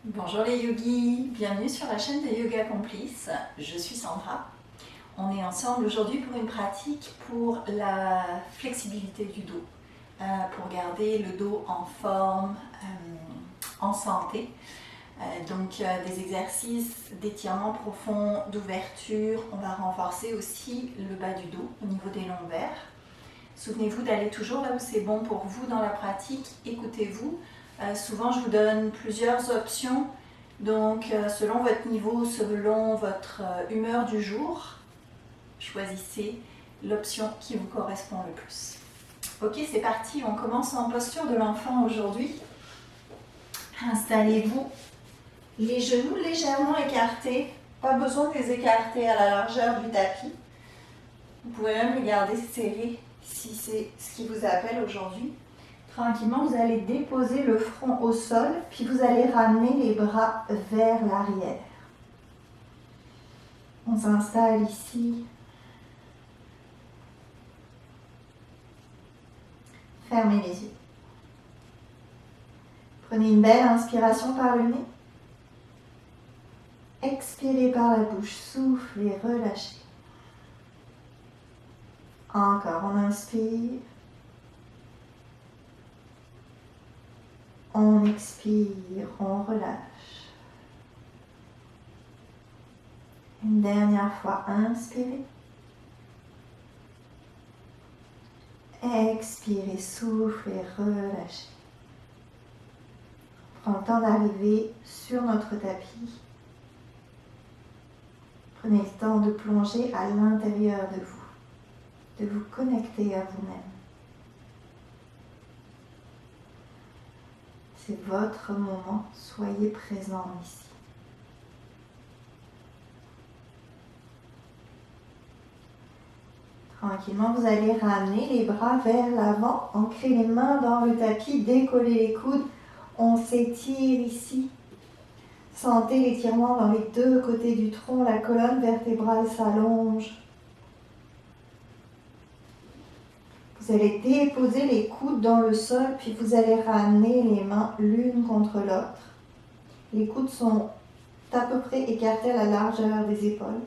Bonjour les yogis, bienvenue sur la chaîne de Yoga Complice. Je suis Sandra. On est ensemble aujourd'hui pour une pratique pour la flexibilité du dos, pour garder le dos en forme, en santé. Des exercices d'étirement profond, d'ouverture. On va renforcer aussi le bas du dos au niveau des lombaires. Souvenez-vous d'aller toujours là où c'est bon pour vous dans la pratique. Écoutez-vous. Souvent, je vous donne plusieurs options. Donc, selon votre niveau, selon votre humeur du jour, choisissez l'option qui vous correspond le plus. Ok, c'est parti. On commence en posture de l'enfant aujourd'hui. Installez-vous. Les genoux légèrement écartés. Pas besoin de les écarter à la largeur du tapis. Vous pouvez même les garder serrés si c'est ce qui vous appelle aujourd'hui. Tranquillement, vous allez déposer le front au sol, puis vous allez ramener les bras vers l'arrière. On s'installe ici. Fermez les yeux. Prenez une belle inspiration par le nez. Expirez par la bouche, soufflez, relâchez. Encore, on inspire. On expire, on relâche. Une dernière fois, inspirez. Expirez, soufflez, relâchez. On prend le temps d'arriver sur notre tapis. Prenez le temps de plonger à l'intérieur de vous, de vous connecter à vous-même. C'est votre moment, soyez présent ici. Tranquillement, vous allez ramener les bras vers l'avant, ancrer les mains dans le tapis, décoller les coudes. On s'étire ici. Sentez l'étirement dans les deux côtés du tronc, la colonne vertébrale s'allonge. Vous allez déposer les coudes dans le sol, puis vous allez ramener les mains l'une contre l'autre. Les coudes sont à peu près écartés à la largeur des épaules.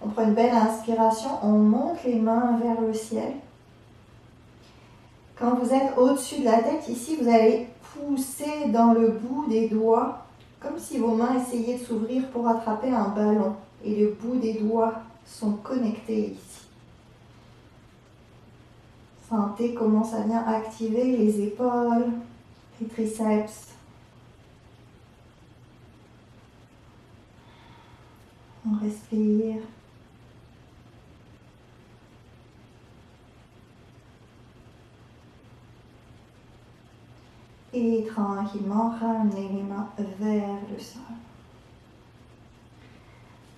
On prend une belle inspiration, on monte les mains vers le ciel. Quand vous êtes au-dessus de la tête, ici, vous allez pousser dans le bout des doigts, comme si vos mains essayaient de s'ouvrir pour attraper un ballon. Et le bout des doigts sont connectés ici. Sentez comment ça vient activer les épaules, les triceps. On respire. Et tranquillement, ramenez les mains vers le sol.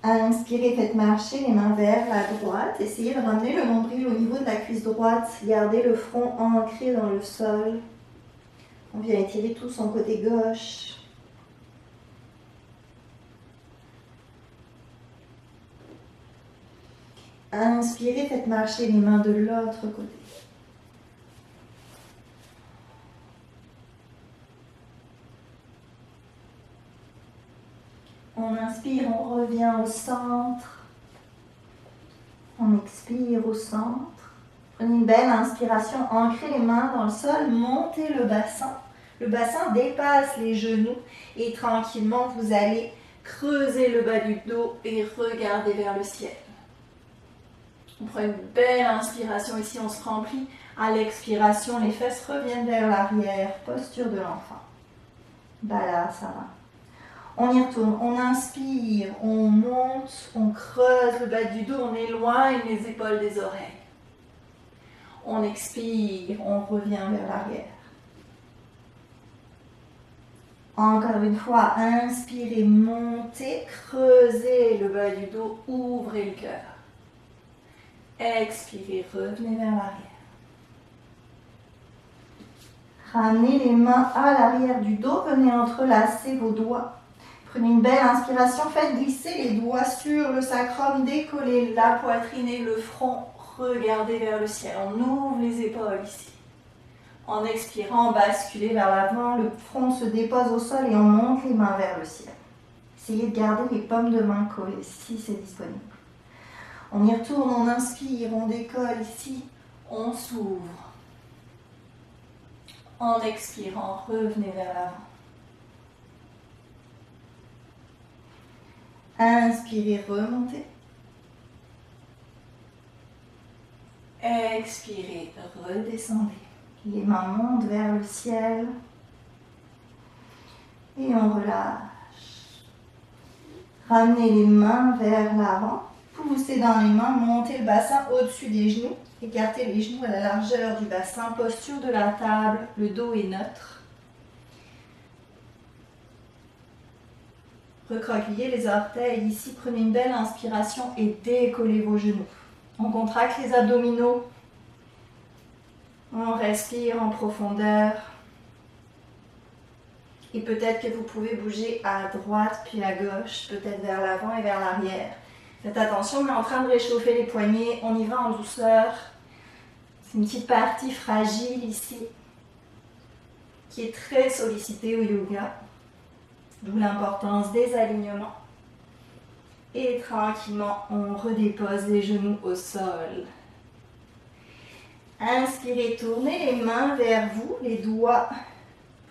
Inspirez, faites marcher les mains vers la droite. Essayez de ramener le nombril au niveau de la cuisse droite. Gardez le front ancré dans le sol. On vient étirer tout son côté gauche. Inspirez, faites marcher les mains de l'autre côté. On inspire, on revient au centre. On expire au centre. Prenez une belle inspiration, ancrez les mains dans le sol, montez le bassin. Le bassin dépasse les genoux et tranquillement vous allez creuser le bas du dos et regarder vers le ciel. On prend une belle inspiration ici, on se remplit. À l'expiration, les fesses reviennent vers l'arrière, posture de l'enfant. Balasana. On y retourne, on inspire, on monte, on creuse le bas du dos, on éloigne les épaules des oreilles. On expire, on revient vers l'arrière. Encore une fois, inspirez, montez, creusez le bas du dos, ouvrez le cœur. Expirez, revenez vers l'arrière. Ramenez les mains à l'arrière du dos, venez entrelacer vos doigts. Prenez une belle inspiration, faites glisser les doigts sur le sacrum, décollez la poitrine et le front, regardez vers le ciel. On ouvre les épaules ici. En expirant, basculez vers l'avant, le front se dépose au sol et on monte les mains vers le ciel. Essayez de garder les paumes de main collées si c'est disponible. On y retourne, on inspire, on décolle ici, on s'ouvre. En expirant, revenez vers l'avant. Inspirez, remontez. Expirez, redescendez. Les mains montent vers le ciel. Et on relâche. Ramenez les mains vers l'avant. Poussez dans les mains, montez le bassin au-dessus des genoux. Écartez les genoux à la largeur du bassin. Posture de la table, le dos est neutre. Recroquevillez les orteils. Ici, prenez une belle inspiration et décollez vos genoux. On contracte les abdominaux. On respire en profondeur. Et peut-être que vous pouvez bouger à droite puis à gauche, peut-être vers l'avant et vers l'arrière. Faites attention, on est en train de réchauffer les poignets. On y va en douceur. C'est une petite partie fragile ici, qui est très sollicitée au yoga. D'où l'importance des alignements. Et tranquillement, on redépose les genoux au sol. Inspirez, tournez les mains vers vous, les doigts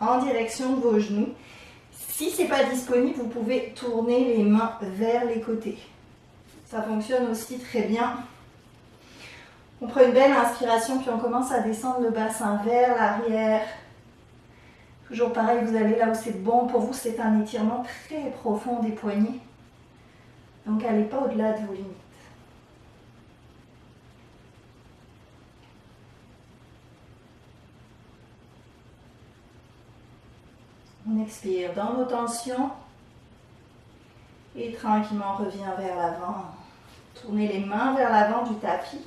en direction de vos genoux. Si ce n'est pas disponible, vous pouvez tourner les mains vers les côtés. Ça fonctionne aussi très bien. On prend une belle inspiration, puis on commence à descendre le bassin vers l'arrière. Toujours pareil, vous allez là où c'est bon pour vous, c'est un étirement très profond des poignets. Donc, n'allez pas au-delà de vos limites. On expire dans nos tensions. Et tranquillement, on revient vers l'avant. Tournez les mains vers l'avant du tapis.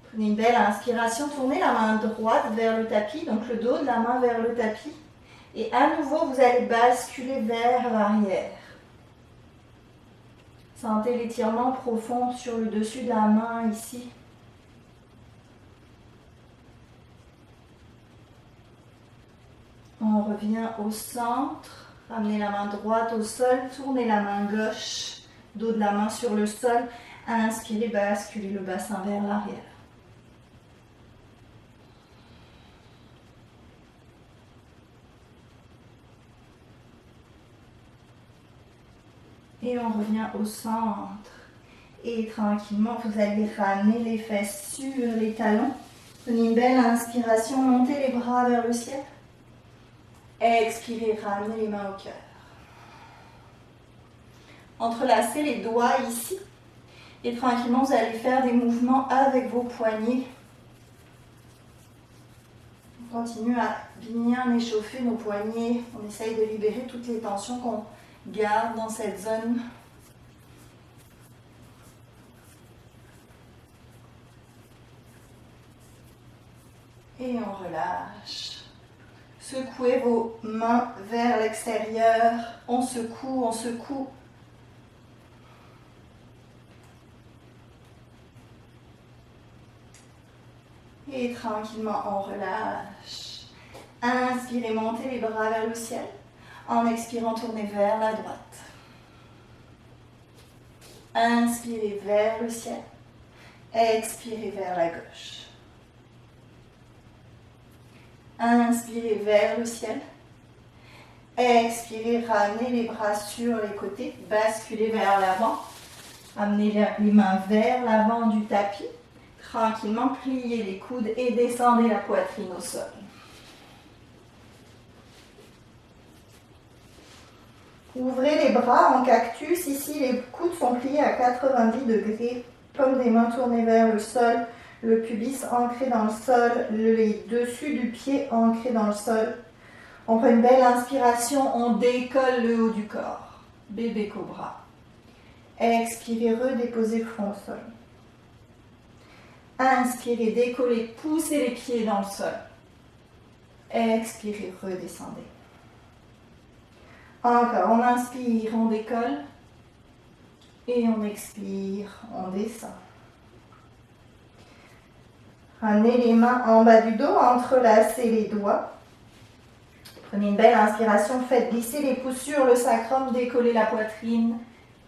Prenez une belle inspiration. Tournez la main droite vers le tapis, donc le dos de la main vers le tapis. Et à nouveau, vous allez basculer vers l'arrière. Sentez l'étirement profond sur le dessus de la main ici. On revient au centre. Ramenez la main droite au sol. Tournez la main gauche. Dos de la main sur le sol. Inspirez, basculez le bassin vers l'arrière. Et on revient au centre. Et tranquillement, vous allez ramener les fesses sur les talons. Prenez une belle inspiration, montez les bras vers le ciel. Expirez, ramenez les mains au cœur. Entrelacez les doigts ici. Et tranquillement, vous allez faire des mouvements avec vos poignets. On continue à bien échauffer nos poignets. On essaye de libérer toutes les tensions qu'on garde dans cette zone. Et on relâche. Secouez vos mains vers l'extérieur. On secoue, on secoue. Et tranquillement, on relâche. Inspirez, montez les bras vers le ciel. En expirant, tournez vers la droite. Inspirez vers le ciel. Expirez vers la gauche. Inspirez vers le ciel. Expirez, ramenez les bras sur les côtés. Basculez vers l'avant. Amenez les mains vers l'avant du tapis. Tranquillement, pliez les coudes et descendez la poitrine au sol. Ouvrez les bras en cactus. Ici, les coudes sont pliés à 90 degrés. Paumes des mains tournées vers le sol. Le pubis ancré dans le sol. Les dessus du pied ancrés dans le sol. On prend une belle inspiration. On décolle le haut du corps. Bébé cobra. Expirez, redéposez le front au sol. Inspirez, décollez, poussez les pieds dans le sol. Expirez, redescendez. Encore, on inspire, on décolle. Et on expire, on descend. Ramenez les mains en bas du dos, entrelacez les doigts. Prenez une belle inspiration, faites glisser les pouces sur le sacrum, Décollez la poitrine,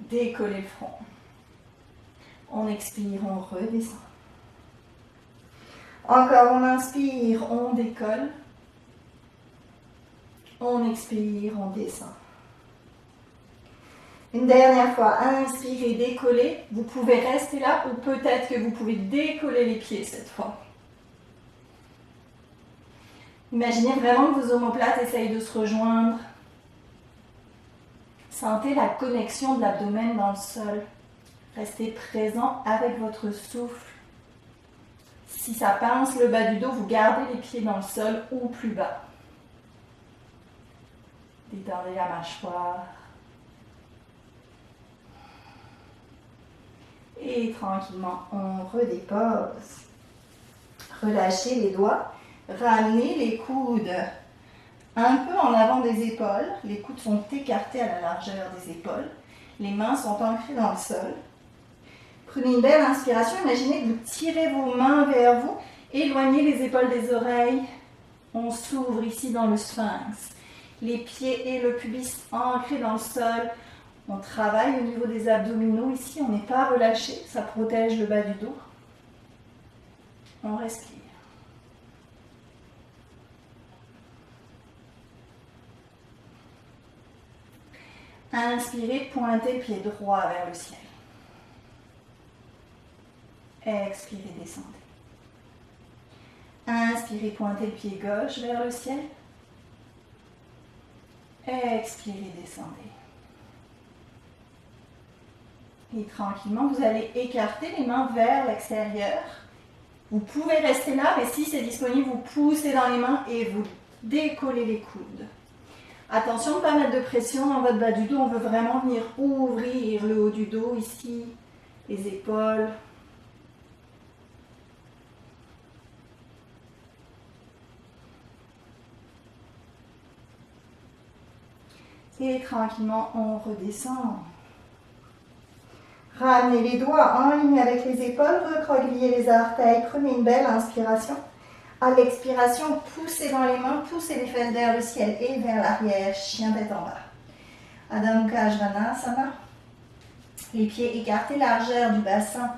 décollez le front. On expire, on redescend. Encore, on inspire, On décolle. On expire, on descend. une dernière fois, Inspirez, décollez. Vous pouvez rester là ou peut-être que vous pouvez décoller les pieds cette fois. Imaginez vraiment que vos omoplates essayent de se rejoindre. Sentez la connexion de l'abdomen dans le sol. Restez présent avec votre souffle. Si ça pince le bas du dos, vous gardez les pieds dans le sol ou plus bas. Détendez la mâchoire. Et tranquillement, on redépose. Relâchez les doigts. Ramenez les coudes un peu en avant des épaules. Les coudes sont écartés à la largeur des épaules. Les mains sont ancrées dans le sol. Prenez une belle inspiration. Imaginez que vous tirez vos mains vers vous. Éloignez les épaules des oreilles. On s'ouvre ici dans le sphinx. Les pieds et le pubis ancrés dans le sol. On travaille au niveau des abdominaux. Ici, on n'est pas relâché. Ça protège le bas du dos. On respire. Inspirez, pointez le pied droit vers le ciel. Expirez, descendez. Inspirez, pointez le pied gauche vers le ciel. Expirez, descendez. Et tranquillement, vous allez écarter les mains vers l'extérieur. Vous pouvez rester là, mais si c'est disponible, vous poussez dans les mains et vous décollez les coudes. Attention de ne pas mettre de pression dans votre bas du dos. On veut vraiment venir ouvrir le haut du dos ici, les épaules. Et tranquillement, on redescend. Ramenez les doigts en ligne avec les épaules, recroquevillez les orteils, prenez une belle inspiration. À l'expiration, poussez dans les mains, poussez les fesses vers le ciel et vers l'arrière, chien tête en bas. Adho Mukha Svanasana. Les pieds écartés, largeur du bassin,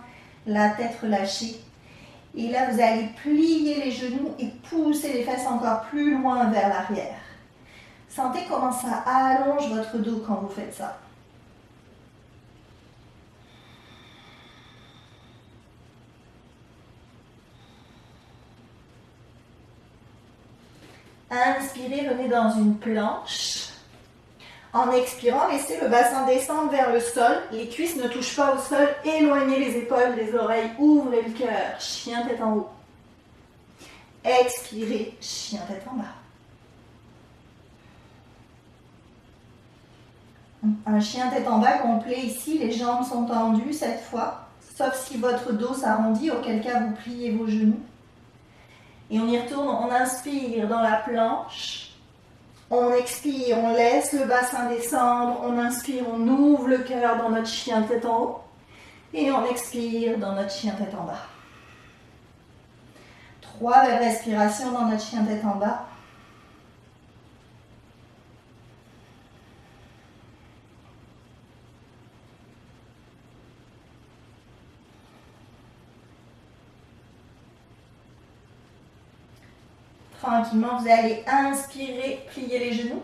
la tête relâchée. Et là, vous allez plier les genoux et pousser les fesses encore plus loin vers l'arrière. Sentez comment ça allonge votre dos quand vous faites ça. Inspirez, venez dans une planche. En expirant, laissez le bassin descendre vers le sol. Les cuisses ne touchent pas au sol. Éloignez les épaules des oreilles. Ouvrez le cœur. Chien tête en haut. Expirez, chien tête en bas. Un chien tête en bas complet ici. Les jambes sont tendues cette fois. Sauf si votre dos s'arrondit, auquel cas vous pliez vos genoux. Et on y retourne, on inspire dans la planche, on expire, on laisse le bassin descendre, on inspire, on ouvre le cœur dans notre chien tête en haut, et on expire dans notre chien tête en bas. 3 belles respirations dans notre chien tête en bas. Tranquillement, vous allez inspirer, plier les genoux.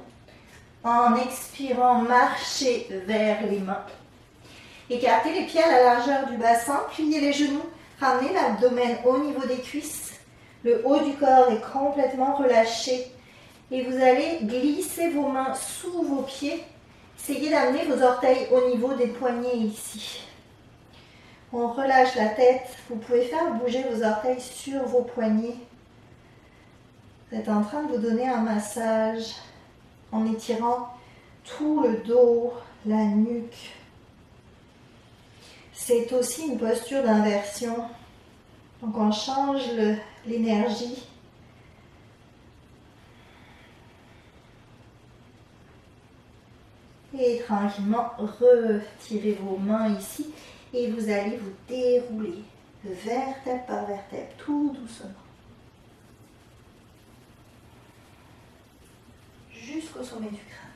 En expirant, marchez vers les mains. Écartez les pieds à la largeur du bassin, pliez les genoux, ramenez l'abdomen au niveau des cuisses. Le haut du corps est complètement relâché. Et vous allez glisser vos mains sous vos pieds. Essayez d'amener vos orteils au niveau des poignets ici. On relâche la tête. Vous pouvez faire bouger vos orteils sur vos poignets. Vous êtes en train de vous donner un massage en étirant tout le dos, la nuque. C'est aussi une posture d'inversion. Donc on change l'énergie. Et tranquillement, retirez vos mains ici et vous allez vous dérouler. vertèbre par vertèbre, tout doucement. Jusqu'au sommet du crâne.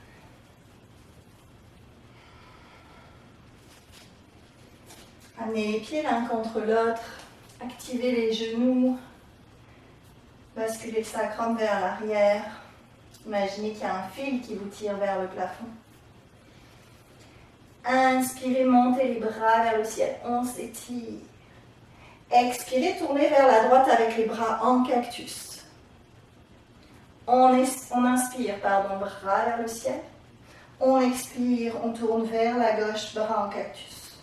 Amenez les pieds l'un contre l'autre, activez les genoux, basculez le sacrum vers l'arrière. Imaginez qu'il y a un fil qui vous tire vers le plafond. Inspirez, montez les bras vers le ciel, on s'étire. Expirez, tournez vers la droite avec les bras en cactus. On inspire, bras vers le ciel. On expire, on tourne vers la gauche, bras en cactus.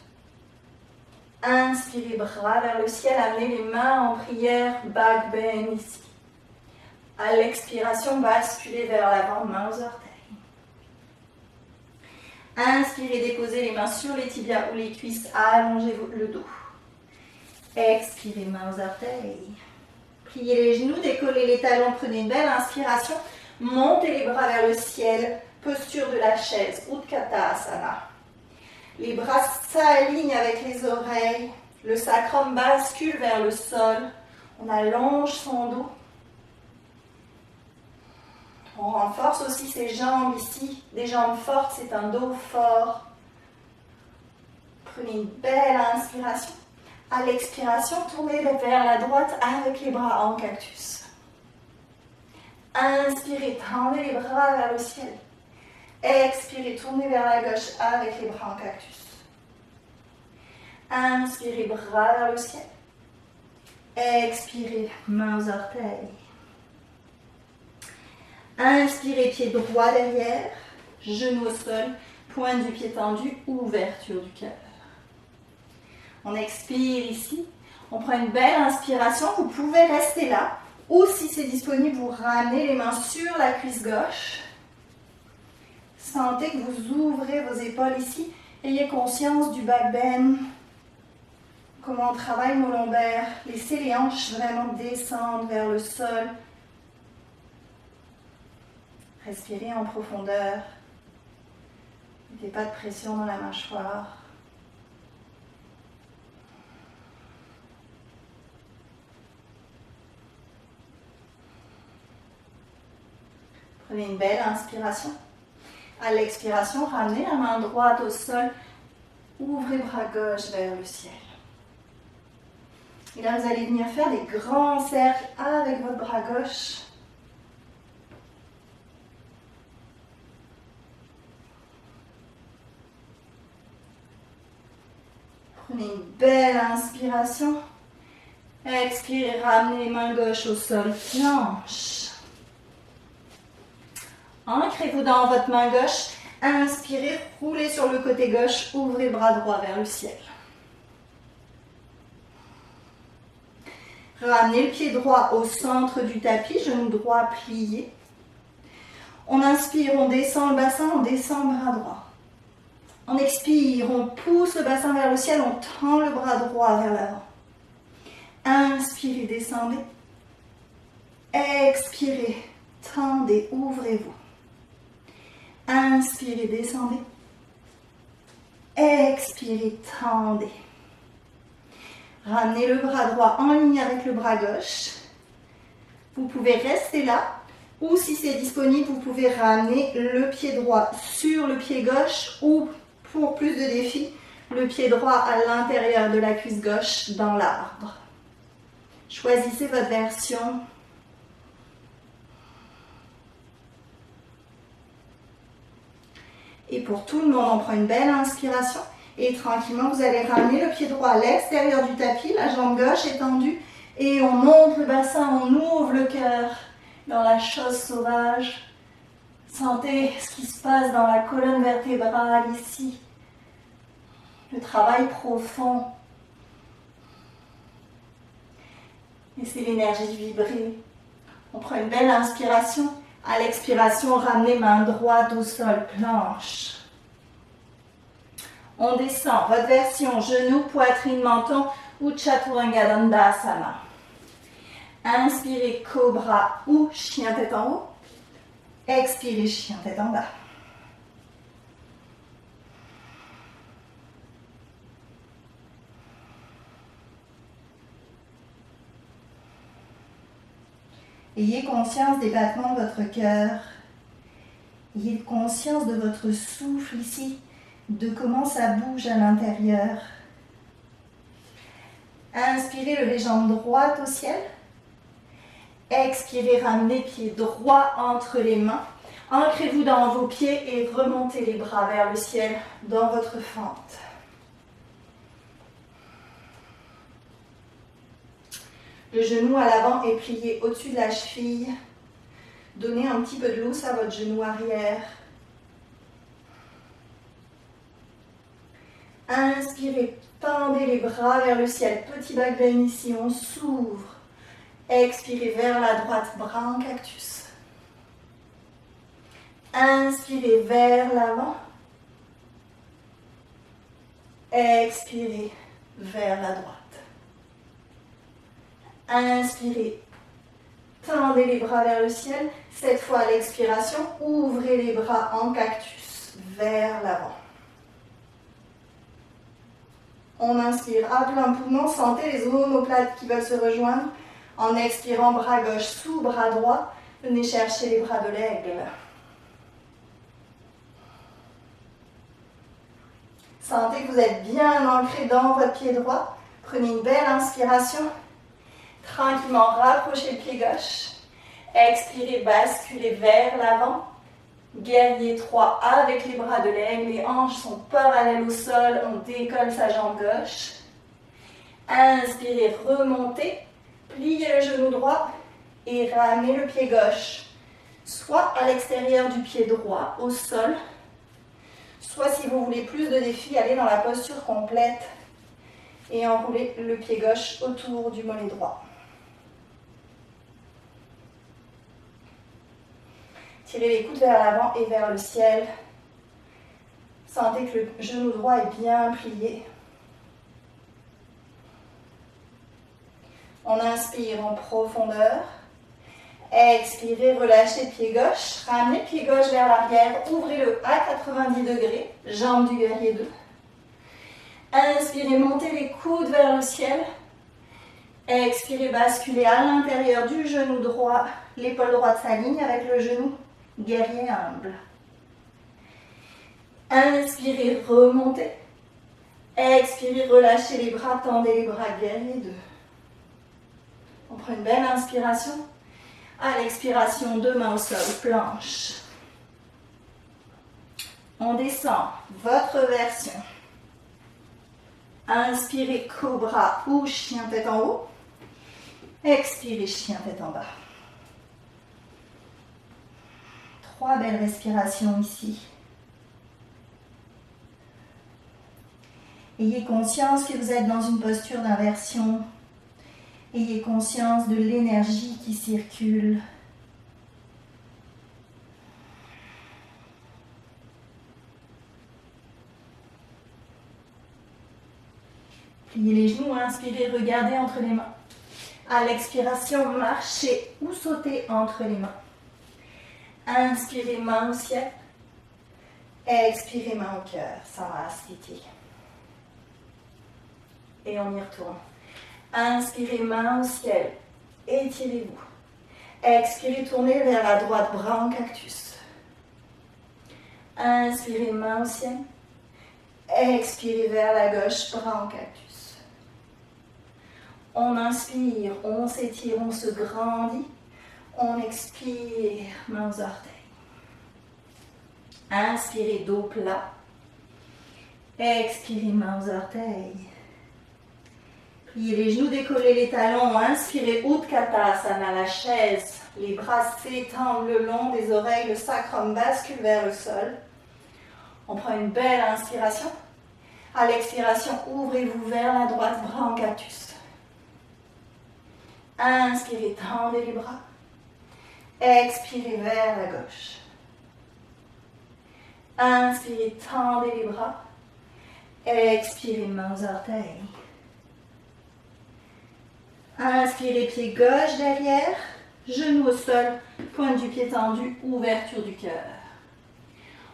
Inspirez, bras vers le ciel, amenez les mains en prière, back bend ici. À l'expiration, basculez vers l'avant, mains aux orteils. Inspirez, déposez les mains sur les tibias ou les cuisses, allongez le dos. Expirez, mains aux orteils. Pliez les genoux, décollez les talons, prenez une belle inspiration. Montez les bras vers le ciel, posture de la chaise, Utkatasana. Les bras s'alignent avec les oreilles. Le sacrum bascule vers le sol. On allonge son dos. On renforce aussi ses jambes ici. Des jambes fortes, c'est un dos fort. Prenez une belle inspiration. À l'expiration, tournez vers la droite avec les bras en cactus. Inspirez, tendez les bras vers le ciel. Expirez, tournez vers la gauche avec les bras en cactus. Inspirez, bras vers le ciel. Expirez, mains aux orteils. Inspirez, pied droit derrière, genou au sol, pointe du pied tendu, ouverture du cœur. On expire ici. On prend une belle inspiration. Vous pouvez rester là. Ou si c'est disponible, vous ramenez les mains sur la cuisse gauche. Sentez que vous ouvrez vos épaules ici. Ayez conscience du back bend. Comment on travaille nos lombaires. Laissez les hanches vraiment descendre vers le sol. Respirez en profondeur. Mettez pas de pression dans la mâchoire. Prenez une belle inspiration. À l'expiration, ramenez la main droite au sol. Ouvrez bras gauche vers le ciel. Et là, vous allez venir faire des grands cercles avec votre bras gauche. Prenez une belle inspiration. Expirez, ramenez les mains gauches au sol. Planche. Ancrez-vous dans votre main gauche. Inspirez, roulez sur le côté gauche. Ouvrez bras droit vers le ciel. Ramenez le pied droit au centre du tapis. Genou droit plié. On inspire, on descend le bassin, on descend le bras droit. On expire, on pousse le bassin vers le ciel, on tend le bras droit vers l'avant. Inspirez, descendez. Expirez, tendez, ouvrez-vous. Inspirez, descendez. Expirez, tendez. Ramenez le bras droit en ligne avec le bras gauche. Vous pouvez rester là. Ou si c'est disponible, vous pouvez ramener le pied droit sur le pied gauche ou, pour plus de défi, le pied droit à l'intérieur de la cuisse gauche dans l'arbre. Choisissez votre version. Et pour tout le monde, on prend une belle inspiration. Et tranquillement, vous allez ramener le pied droit à l'extérieur du tapis, la jambe gauche est tendue. Et on monte le bassin, on ouvre le cœur dans la chose sauvage. Sentez ce qui se passe dans la colonne vertébrale ici. Le travail profond. Laissez l'énergie vibrer. On prend une belle inspiration. À l'expiration, ramenez main droite au sol, planche. On descend. Votre version, genoux, poitrine, menton ou Chaturanga Dandasana. Inspirez, cobra ou chien tête en haut. Expirez, chien tête en bas. Ayez conscience des battements de votre cœur. Ayez conscience de votre souffle ici, de comment ça bouge à l'intérieur. Inspirez, levez jambes droites au ciel. Expirez, ramenez pieds droits entre les mains. Ancrez-vous dans vos pieds et remontez les bras vers le ciel dans votre fente. Le genou à l'avant est plié au-dessus de la cheville. Donnez un petit peu de lousse à votre genou arrière. Inspirez, tendez les bras vers le ciel. Petit back bend ici, on s'ouvre. Expirez vers la droite, bras en cactus. Inspirez vers l'avant. Expirez vers la droite. Inspirez, tendez les bras vers le ciel. Cette fois à l'expiration, ouvrez les bras en cactus vers l'avant. On inspire à plein poumon, sentez les omoplates qui veulent se rejoindre. En expirant, bras gauche sous bras droit, venez chercher les bras de l'aigle. Sentez que vous êtes bien ancré dans votre pied droit. Prenez une belle inspiration. Tranquillement, rapprochez le pied gauche. Expirez, basculez vers l'avant. Guerrier 3 avec les bras de l'aigle. Les hanches sont parallèles au sol. On décolle sa jambe gauche. Inspirez, remontez. Pliez le genou droit et ramenez le pied gauche. Soit à l'extérieur du pied droit, au sol. Soit si vous voulez plus de défi, allez dans la posture complète et enroulez le pied gauche autour du mollet droit. Tirez les coudes vers l'avant et vers le ciel. Sentez que le genou droit est bien plié. On inspire en profondeur. Expirez, relâchez le pied gauche. Ramenez le pied gauche vers l'arrière. Ouvrez-le à 90 degrés. Jambe du guerrier 2. Inspirez, montez les coudes vers le ciel. Expirez, basculez à l'intérieur du genou droit. L'épaule droite s'aligne avec le genou. Guerrier humble. Inspirez, remontez. Expirez, relâchez les bras, tendez les bras, guerrier 2. On prend une belle inspiration. À l'expiration, deux mains au sol, planche. On descend, votre version. Inspirez, cobra ou chien tête en haut. Expirez, chien tête en bas. 3 belles respirations ici. Ayez conscience que vous êtes dans une posture d'inversion. Ayez conscience de l'énergie qui circule. Pliez les genoux, inspirez, regardez entre les mains. À l'expiration, marchez ou sautez entre les mains. Inspirez, main au ciel. Expirez, main au cœur. Samasthiti. Et on y retourne. Inspirez, main au ciel. Étirez-vous. Expirez, tournez vers la droite, bras en cactus. Inspirez, main au ciel. Expirez vers la gauche, bras en cactus. On inspire, on s'étire, on se grandit. On expire, mains aux orteils. Inspirez, dos plat. Expirez, mains aux orteils. Pliez les genoux, décollez les talons. Inspirez, Utkatasana, la chaise. Les bras s'étendent le long des oreilles. Le sacrum bascule vers le sol. On prend une belle inspiration. À l'expiration, ouvrez-vous vers la droite, bras en cactus. Inspirez, tendez les bras. Expirez vers la gauche. Inspirez, tendez les bras. Expirez, mains aux orteils. Inspirez, pied gauche derrière. Genou au sol, pointe du pied tendu, ouverture du cœur.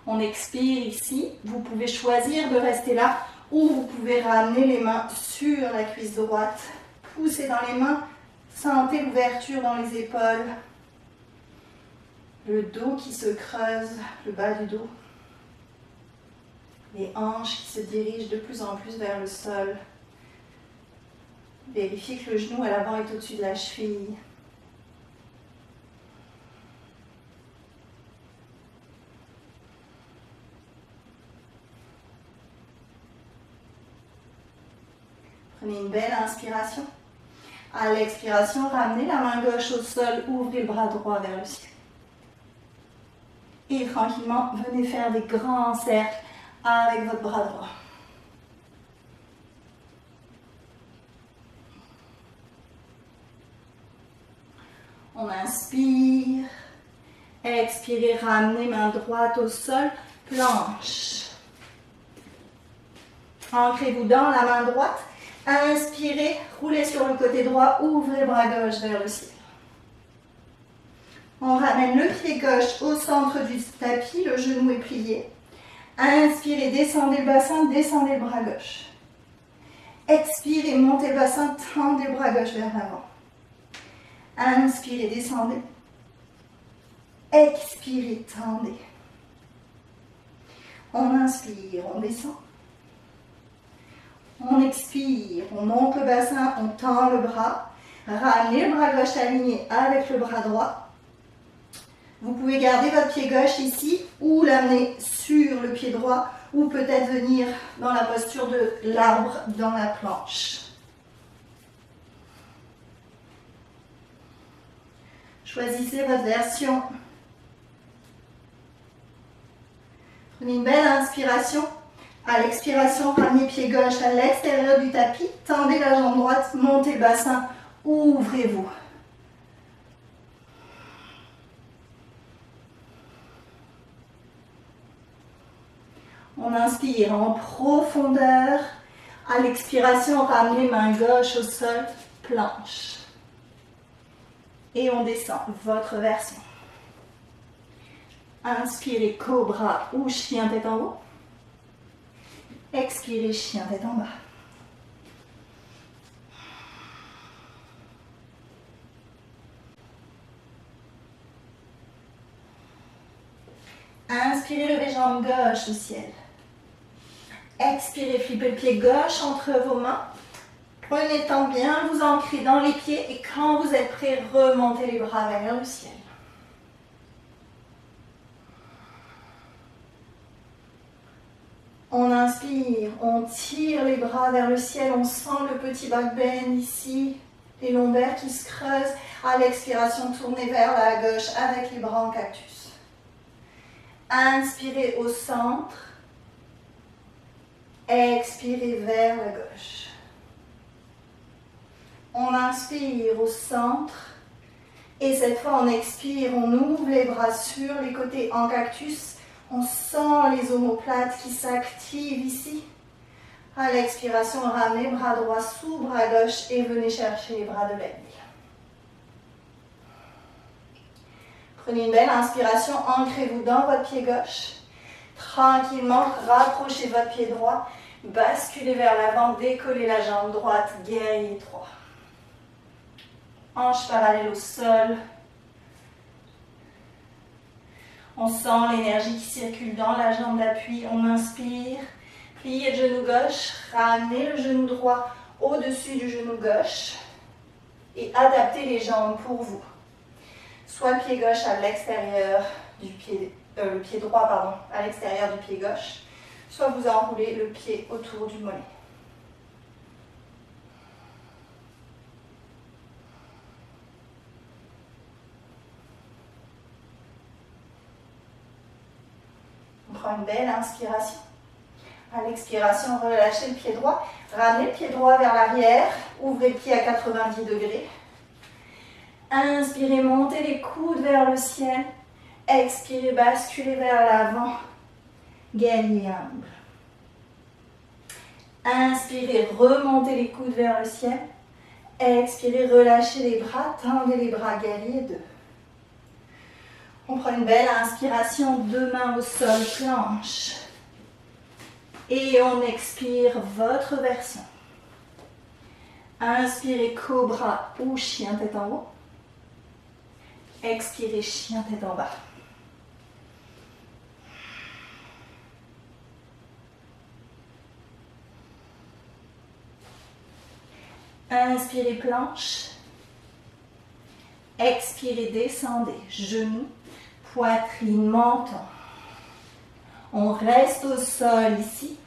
On expire ici. Vous pouvez choisir de rester là ou vous pouvez ramener les mains sur la cuisse droite. Poussez dans les mains, Sentez l'ouverture dans les épaules, le dos qui se creuse, le bas du dos, les hanches qui se dirigent de plus en plus vers le sol. Vérifiez que le genou à l'avant est au-dessus de la cheville. Prenez une belle inspiration. À l'expiration, ramenez la main gauche au sol, ouvrez le bras droit vers le ciel. Et tranquillement, venez faire des grands cercles avec votre bras droit. On inspire, expirez, ramenez main droite au sol, planche. Ancrez-vous dans la main droite. Inspirez, roulez sur le côté droit, ouvrez le bras gauche vers le ciel. On ramène le pied gauche au centre du tapis, le genou est plié. Inspirez, descendez le bassin, descendez le bras gauche. Expirez, montez le bassin, tendez le bras gauche vers l'avant. Inspirez, descendez. Expirez, tendez. On inspire, on descend. On expire, on monte le bassin, on tend le bras. Ramenez le bras gauche aligné avec le bras droit. Vous pouvez garder votre pied gauche ici ou l'amener sur le pied droit ou peut-être venir dans la posture de l'arbre dans la planche. Choisissez votre version. Prenez une belle inspiration. À l'expiration, ramenez pied gauche à l'extérieur du tapis. Tendez la jambe droite, montez le bassin, ouvrez-vous. On inspire en profondeur. À l'expiration, ramenez main gauche au sol, planche. Et on descend, votre version. Inspirez, cobra ou chien tête en haut. Expirez, chien tête en bas. Inspirez, levez jambe gauche au ciel. Expirez, flippez le pied gauche entre vos mains. Prenez le temps bien, vous ancrez dans les pieds et quand vous êtes prêt, remontez les bras vers le ciel. On inspire, on tire les bras vers le ciel, on sent le petit back bend ici, les lombaires qui se creusent. À l'expiration, tournez vers la gauche avec les bras en cactus. Inspirez au centre, expirez vers la gauche. On inspire au centre et cette fois on expire, on ouvre les bras sur les côtés en cactus. On sent les omoplates qui s'activent ici. À l'expiration, ramenez bras droit sous bras gauche et venez chercher les bras de l'aigle. Prenez une belle inspiration, ancrez-vous dans votre pied gauche. Tranquillement, rapprochez votre pied droit, basculez vers l'avant, décollez la jambe droite, guerrier 3. Hanches parallèles au sol. On sent l'énergie qui circule dans la jambe d'appui. On inspire, pliez le genou gauche, ramenez le genou droit au-dessus du genou gauche et adaptez les jambes pour vous. Soit le pied gauche à l'extérieur du pied, le pied droit pardon, à l'extérieur du pied gauche, soit vous enroulez le pied autour du mollet. On prend une belle inspiration. À l'expiration, relâchez le pied droit. Ramenez le pied droit vers l'arrière. Ouvrez le pied à 90 degrés. Inspirez, montez les coudes vers le ciel. Expirez, basculez vers l'avant. Guerrier humble. Inspirez, remontez les coudes vers le ciel. Expirez, relâchez les bras. Tendez les bras, guerrier 2. On prend une belle inspiration, deux mains au sol, planche. Et on expire votre version. Inspirez cobra ou chien tête en haut. Expirez chien tête en bas. Inspirez planche. Expirez, descendez. Genoux, poitrine, menton. On reste au sol ici.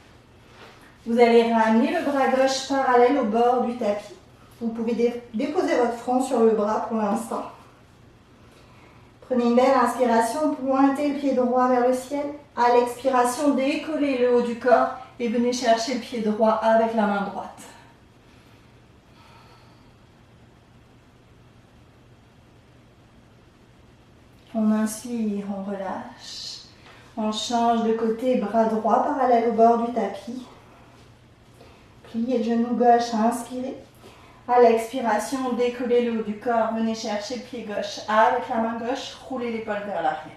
Vous allez ramener le bras gauche parallèle au bord du tapis. Vous pouvez déposer votre front sur le bras pour l'instant. Prenez une belle inspiration, pointez le pied droit vers le ciel. À l'expiration, décollez le haut du corps et venez chercher le pied droit avec la main droite. On inspire, on relâche. On change de côté, bras droit parallèle au bord du tapis. Pliez le genou gauche, inspirez. À l'expiration, décollez le haut du corps, venez chercher le pied gauche avec la main gauche, roulez l'épaule vers l'arrière.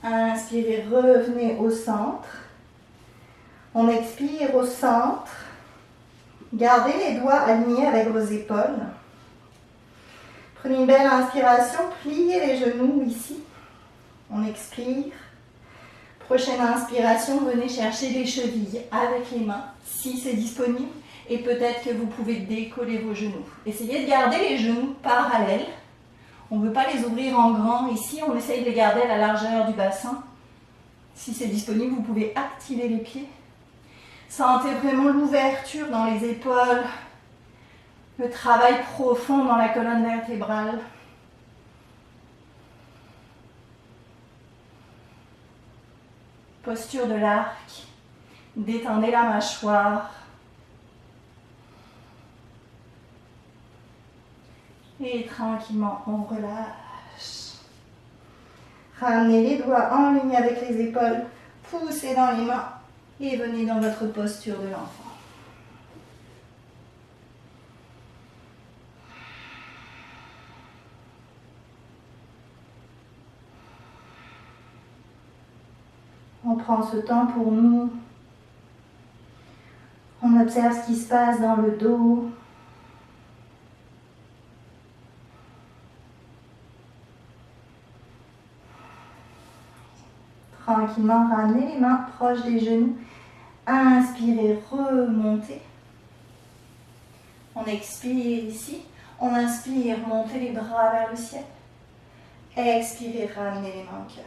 Inspirez, revenez au centre. On expire au centre. Gardez les doigts alignés avec vos épaules. Prenez une belle inspiration, pliez les genoux ici. On expire. Prochaine inspiration, venez chercher les chevilles avec les mains, si c'est disponible. Et peut-être que vous pouvez décoller vos genoux. Essayez de garder les genoux parallèles. On ne veut pas les ouvrir en grand ici, on essaye de les garder à la largeur du bassin. Si c'est disponible, vous pouvez activer les pieds. Sentez vraiment l'ouverture dans les épaules, le travail profond dans la colonne vertébrale. Posture de l'arc, détendez la mâchoire. Et tranquillement, on relâche. Ramenez les doigts en ligne avec les épaules, poussez dans les mains et venez dans votre posture de l'enfant. On prend ce temps pour nous. On observe ce qui se passe dans le dos. Tranquillement, ramenez les mains proches des genoux. Inspirez, remontez. On expire ici. On inspire, montez les bras vers le ciel. Expirez, ramenez les mains au cœur.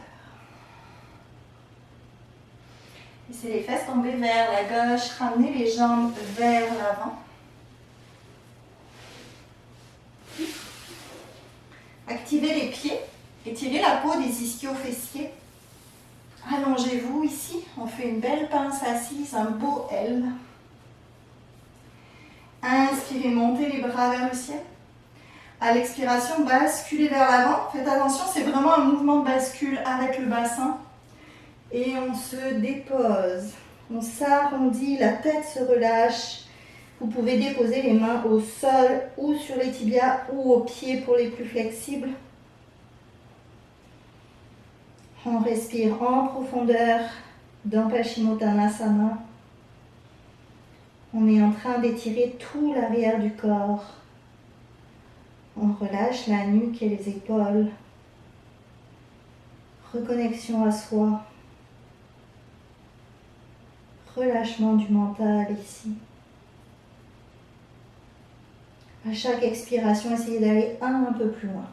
Laissez les fesses tomber vers la gauche. Ramenez les jambes vers l'avant. Activez les pieds. Étirez la peau des ischio-fessiers. Allongez-vous ici, on fait une belle pince assise, un beau L. Inspirez, montez les bras vers le ciel. À l'expiration, basculez vers l'avant. Faites attention, c'est vraiment un mouvement de bascule avec le bassin. Et on se dépose. On s'arrondit, la tête se relâche. Vous pouvez déposer les mains au sol ou sur les tibias ou aux pieds pour les plus flexibles. On respire en profondeur dans Paschimottanasana. On est en train d'étirer tout l'arrière du corps. On relâche la nuque et les épaules. Reconnexion à soi. Relâchement du mental ici. À chaque expiration, essayez d'aller un peu plus loin.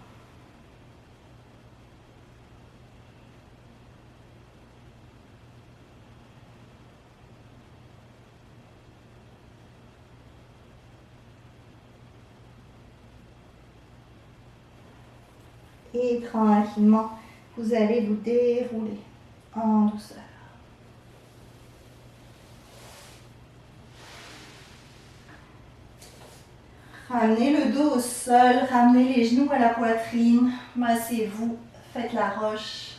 Et tranquillement, vous allez vous dérouler en douceur. Ramenez le dos au sol, ramenez les genoux à la poitrine, massez-vous, faites la roche.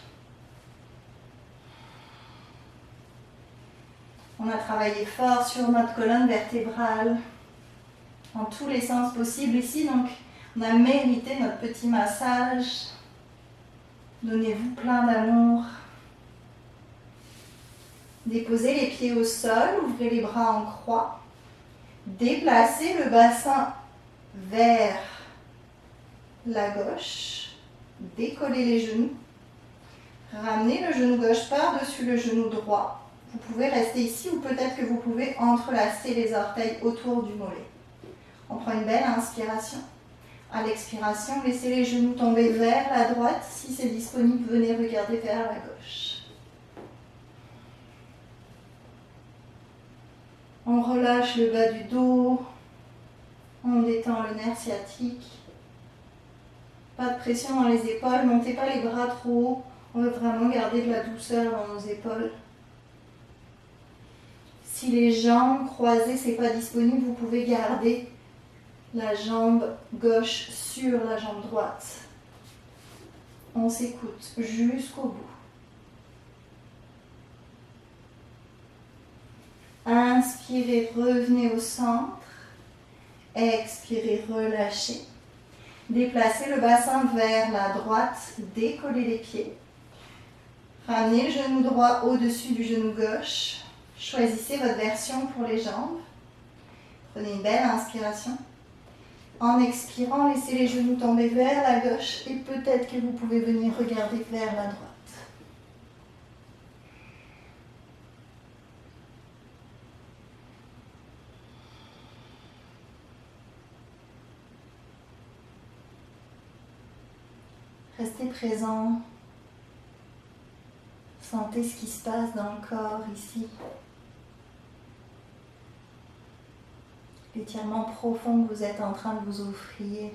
On a travaillé fort sur notre colonne vertébrale, dans tous les sens possibles ici, donc on a mérité notre petit massage. Donnez-vous plein d'amour. Déposez les pieds au sol, ouvrez les bras en croix. Déplacez le bassin vers la gauche. Décollez les genoux. Ramenez le genou gauche par-dessus le genou droit. Vous pouvez rester ici ou peut-être que vous pouvez entrelacer les orteils autour du mollet. On prend une belle inspiration. À l'expiration, laissez les genoux tomber vers la droite. Si c'est disponible, venez regarder vers la gauche. On relâche le bas du dos. On détend le nerf sciatique. Pas de pression dans les épaules. Montez pas les bras trop haut. On veut vraiment garder de la douceur dans nos épaules. Si les jambes croisées, c'est pas disponible, vous pouvez garder la jambe gauche sur la jambe droite. On s'écoute jusqu'au bout. Inspirez, revenez au centre. Expirez, relâchez. Déplacez le bassin vers la droite, décollez les pieds. Ramenez le genou droit au-dessus du genou gauche. Choisissez votre version pour les jambes. Prenez une belle inspiration. En expirant, laissez les genoux tomber vers la gauche et peut-être que vous pouvez venir regarder vers la droite. Restez présent. Sentez ce qui se passe dans le corps ici. L'étirement profond que vous êtes en train de vous offrir.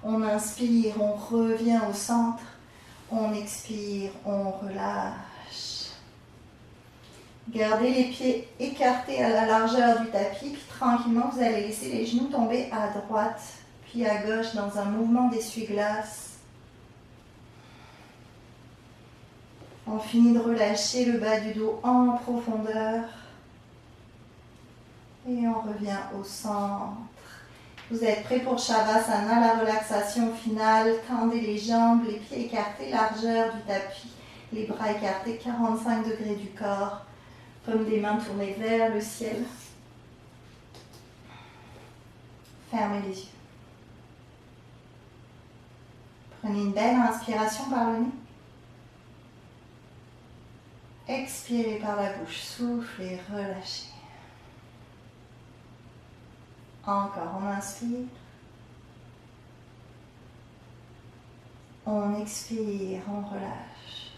On inspire, on revient au centre. On expire, on relâche. Gardez les pieds écartés à la largeur du tapis. Puis tranquillement, vous allez laisser les genoux tomber à droite, puis à gauche dans un mouvement d'essuie-glace. On finit de relâcher le bas du dos en profondeur. Et on revient au centre. Vous êtes prêts pour Shavasana, la relaxation finale. Tendez les jambes, les pieds écartés, largeur du tapis. Les bras écartés, 45 degrés du corps. Paumes des mains tournées vers le ciel. Fermez les yeux. Prenez une belle inspiration par le nez. Expirez par la bouche, soufflez, relâchez. Encore, on inspire. On expire, on relâche.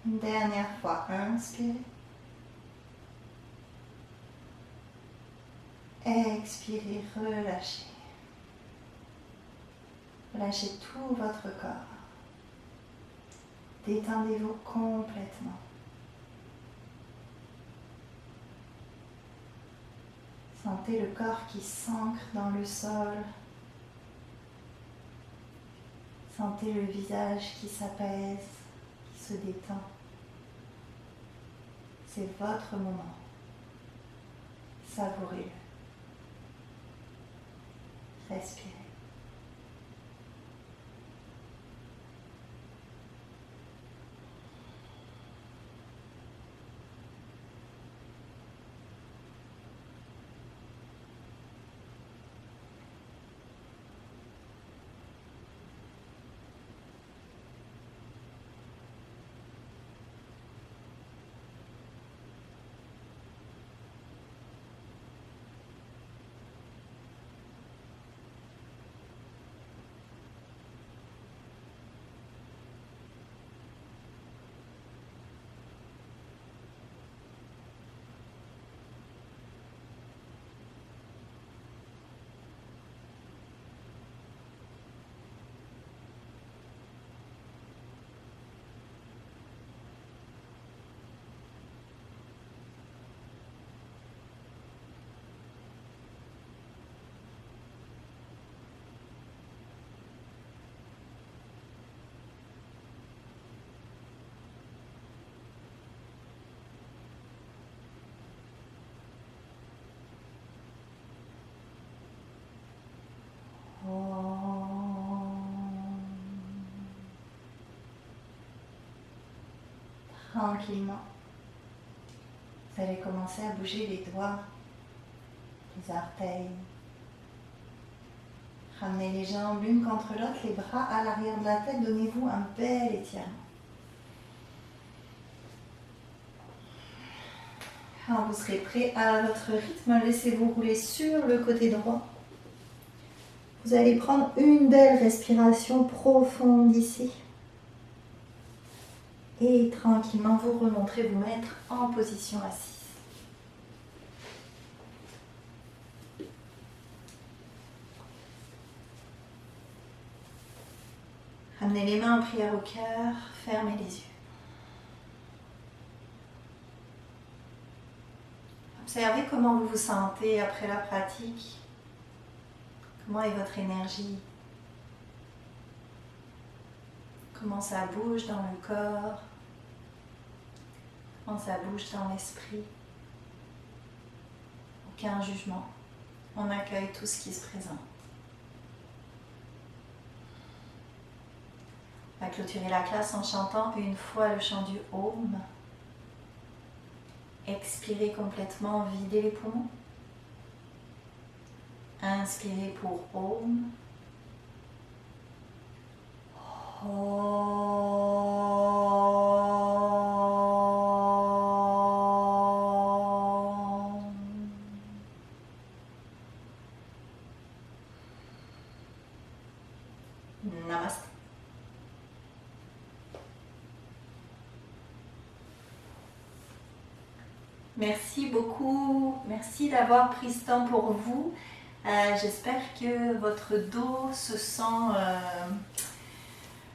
Une dernière fois, inspirez. Expirez, relâchez. Relâchez tout votre corps. Détendez-vous complètement. Sentez le corps qui s'ancre dans le sol. Sentez le visage qui s'apaise, qui se détend. C'est votre moment. Savourez-le. Respirez. tranquillement. Vous allez commencer à bouger les doigts, les orteils. Ramenez les jambes l'une contre l'autre, les bras à l'arrière de la tête. Donnez-vous un bel étirement. Quand vous serez prêt à votre rythme, laissez-vous rouler sur le côté droit. Vous allez prendre une belle respiration profonde ici. Et tranquillement, vous remonterez, vous mettre en position assise. Ramenez les mains en prière au cœur, fermez les yeux. Observez comment vous vous sentez après la pratique. Comment est votre énergie? Comment ça bouge dans le corps? Comment ça bouge dans l'esprit? Aucun jugement. On accueille tout ce qui se présente. On va clôturer la classe en chantant une fois le chant du Om. Expirez complètement, videz les poumons. Inspirez pour Om. Namaste. Merci beaucoup, merci d'avoir pris ce temps pour vous. J'espère que votre dos se sent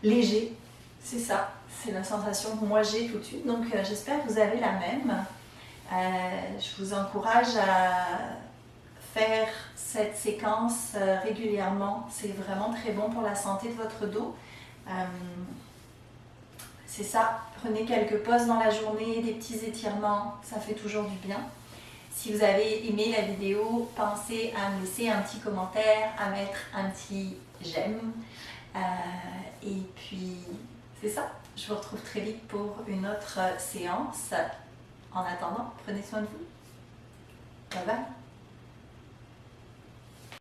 léger. C'est ça, c'est la sensation que moi j'ai tout de suite. Donc j'espère que vous avez la même. Je vous encourage à faire cette séquence régulièrement. C'est vraiment très bon pour la santé de votre dos. C'est ça, prenez quelques pauses dans la journée, des petits étirements, ça fait toujours du bien. Si vous avez aimé la vidéo, pensez à me laisser un petit commentaire, à mettre un petit j'aime. Et puis, c'est ça. Je vous retrouve très vite pour une autre séance. En attendant, prenez soin de vous. Bye bye.